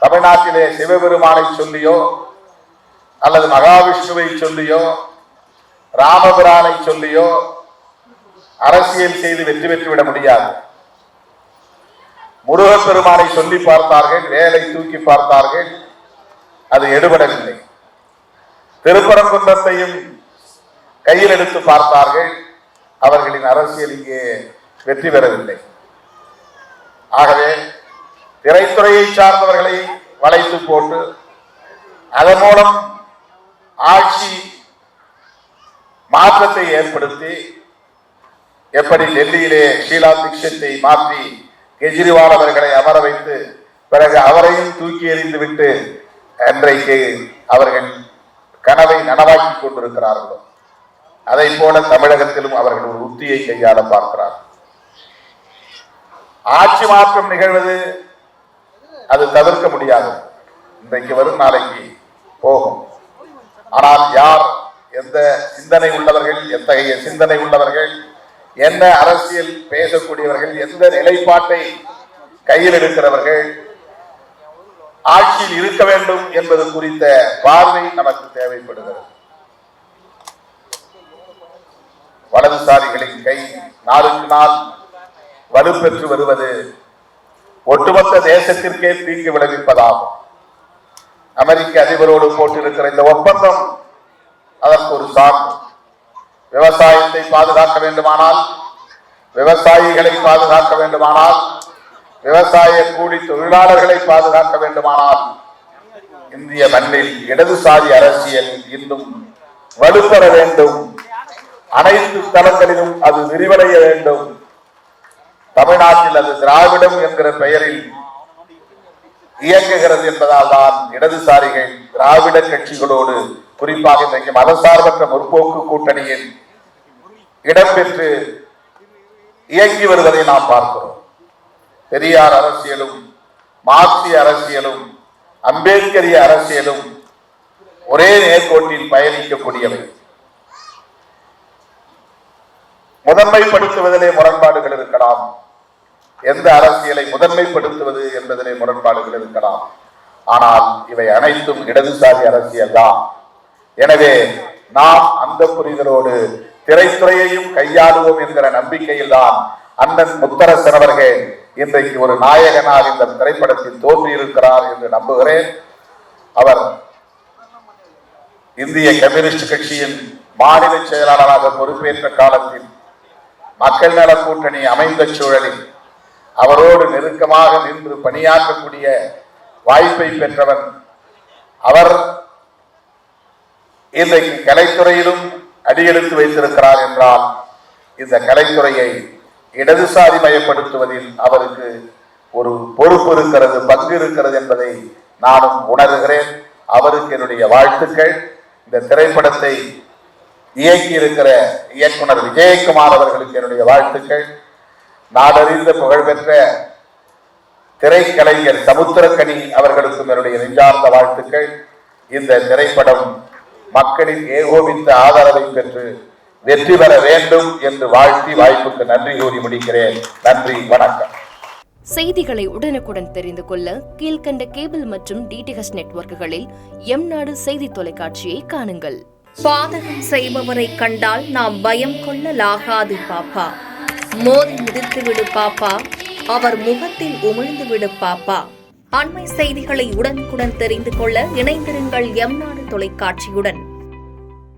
தமிழ்நாட்டிலே சிவபெருமானை சொல்லியோ அல்லது மகாவிஷ்ணுவை சொல்லியோ ராமபிரானை சொல்லியோ அரசியல் செய்து வெற்றி பெற்றுவிட முடியாது. முருகப்பெருமானை சொல்லி பார்த்தார்கள், வேலை தூக்கி பார்த்தார்கள், அது எடுபடவில்லை. திருப்பரங்குன்றத்தையும் கையில் எடுத்து பார்த்தார்கள், அவர்களின் அரசியல் இங்கே வெற்றி பெறவில்லை. ஆகவே திரைத்துறையை சார்ந்தவர்களை வளைத்து போட்டு அதன் மூலம் ஆட்சி மாற்றத்தை ஏற்படுத்தி, எப்படி டெல்லியிலே ஷீலா தீட்சித்தை மாற்றி கெஜ்ரிவால் அவர்களை அமர வைத்து பிறகு அவரையும் தூக்கி எறிந்து விட்டு இன்றைக்கு அவர்கள் கனவை நனவாக்கி கொண்டிருக்கிறார்களோ அதை போல தமிழகத்திலும் அவர்கள் ஒரு உத்தியை கையாள பார்க்கிறார்கள். ஆட்சி மாற்றம் நிகழ்வது அது தவிர்க்க முடியாது. இன்றைக்கு வரும், நாளைக்கு போகும். ஆனால் யார், எந்த சிந்தனை உள்ளவர்கள், எத்தகைய சிந்தனை உள்ளவர்கள், என்ன அரசியல் பேசக்கூடியவர்கள், எந்த நிலைப்பாட்டை கையில் எடுக்கிறவர்கள் ஆட்சியில் இருக்க வேண்டும் என்பது குறித்த பார்வை நமக்கு தேவைப்படுகிறது. வலதுசாரிகளின் கை நாளுக்கு நாள் வலுப்பெற்று வருவது ஒட்டுமொத்த தேசத்திற்கே தீங்கு விளைவிப்பதாகும். அமெரிக்க அதிபரோடு போட்டிருக்கிற இந்த ஒப்பந்தம் அதற்கு ஒரு சான்று. விவசாயத்தை பாதுகாக்க வேண்டுமானால், விவசாயிகளை பாதுகாக்க வேண்டுமானால், விவசாய கூலி தொழிலாளர்களை பாதுகாக்க வேண்டுமானால் இந்திய மண்ணில் இடதுசாரி அரசியல் இன்னும் வலுப்பெற வேண்டும். அனைத்து தளங்களிலும் அது விரிவடைய வேண்டும். தமிழ்நாட்டில் அது திராவிடம் என்கிற பெயரில் இயங்குகிறது என்பதால் தான் இடதுசாரிகள் திராவிட கட்சிகளோடு, குறிப்பாக இன்றைக்கு மதசார்பற்ற முற்போக்கு கூட்டணியில் இடம்பெற்று இயங்கி வருவதை நாம் பார்க்கிறோம். பெரியார் அரசியலும் மார்க்சிய அரசியலும் அம்பேத்கரிய அரசியலும் ஒரே நேர்கோட்டில் பயணிக்கக்கூடியவை. முதன்மைப்படுத்துவதிலே முரண்பாடுகள் இருக்கலாம், எந்த அரசியலை முதன்மைப்படுத்துவது என்பதிலே முரண்பாடுகள் இருக்கலாம். ஆனால் இவை அனைத்தும் இடதுசாரி அரசியல் தான். எனவே நாம் அந்த புரிதலோடு திரைத்துறையையும் கையாளுவோம் என்கிற நம்பிக்கையில் தான் அண்ணன் முத்தரசன் அவர்கள் இன்றைக்கு ஒரு நாயகனார் இந்த திரைப்படத்தில் தோன்றியிருக்கிறார் என்று நம்புகிறேன். அவர் இந்திய கம்யூனிஸ்ட் கட்சியின் மாநில செயலாளராக பொறுப்பேற்ற காலத்தில் மக்கள் நல கூட்டணி அமைந்த சூழலில் அவரோடு நெருக்கமாக நின்று பணியாற்றக்கூடிய வாய்ப்பை பெற்றவன் அவர். இன்றைக்கு கலைத்துறையிலும் அடியெடுத்து வைத்திருக்கிறார் என்றால் இந்த கலைத்துறையை இடதுசாரி மயப்படுத்துவதில் அவருக்கு ஒரு பொறுப்பு இருக்கிறது, பங்கு இருக்கிறது என்பதை நானும் உணர்கிறேன். அவருக்கு என்னுடைய வாழ்த்துக்கள். இந்த திரைப்படத்தை இயக்கி இருக்கிற இயக்குனர் விஜயகுமார் அவர்களுக்கு என்னுடைய வாழ்த்துக்கள். நாடறிந்த புகழ்பெற்ற திரைக்கலைஞர் சமுத்திரக்கனி அவர்களுக்கும் என்னுடைய நெஞ்சார்ந்த வாழ்த்துக்கள். இந்த திரைப்படம் மக்களின் ஏகோபித்த ஆதரவை பெற்று வெற்றி பெற வேண்டும் என்று வாழ்த்தி வாய்ப்புக்கு நன்றி கூறி முடிக்கிறேன். நன்றி, வணக்கம். செய்திகளை உடனுக்குடன் தெரிந்து கொள்ள கீழ்கண்ட கேபிள் மற்றும் டிடிஎச் நெட்வொர்க்குகளில் எம்நாடு செய்தி தொலைக்காட்சியை காணுங்கள். பாதகம் செய்பவரை கண்டால் நாம் பயம் கொள்ளலாகாது பாப்பா. மோதி மிதித்து விடு பாப்பா, அவர் முகத்தில் உமிழ்ந்து விடு பாப்பா. அண்மை செய்திகளை உடனுக்குடன் தெரிந்து கொள்ள இணைந்திருங்கள் எம்நாடு தொலைக்காட்சியுடன்.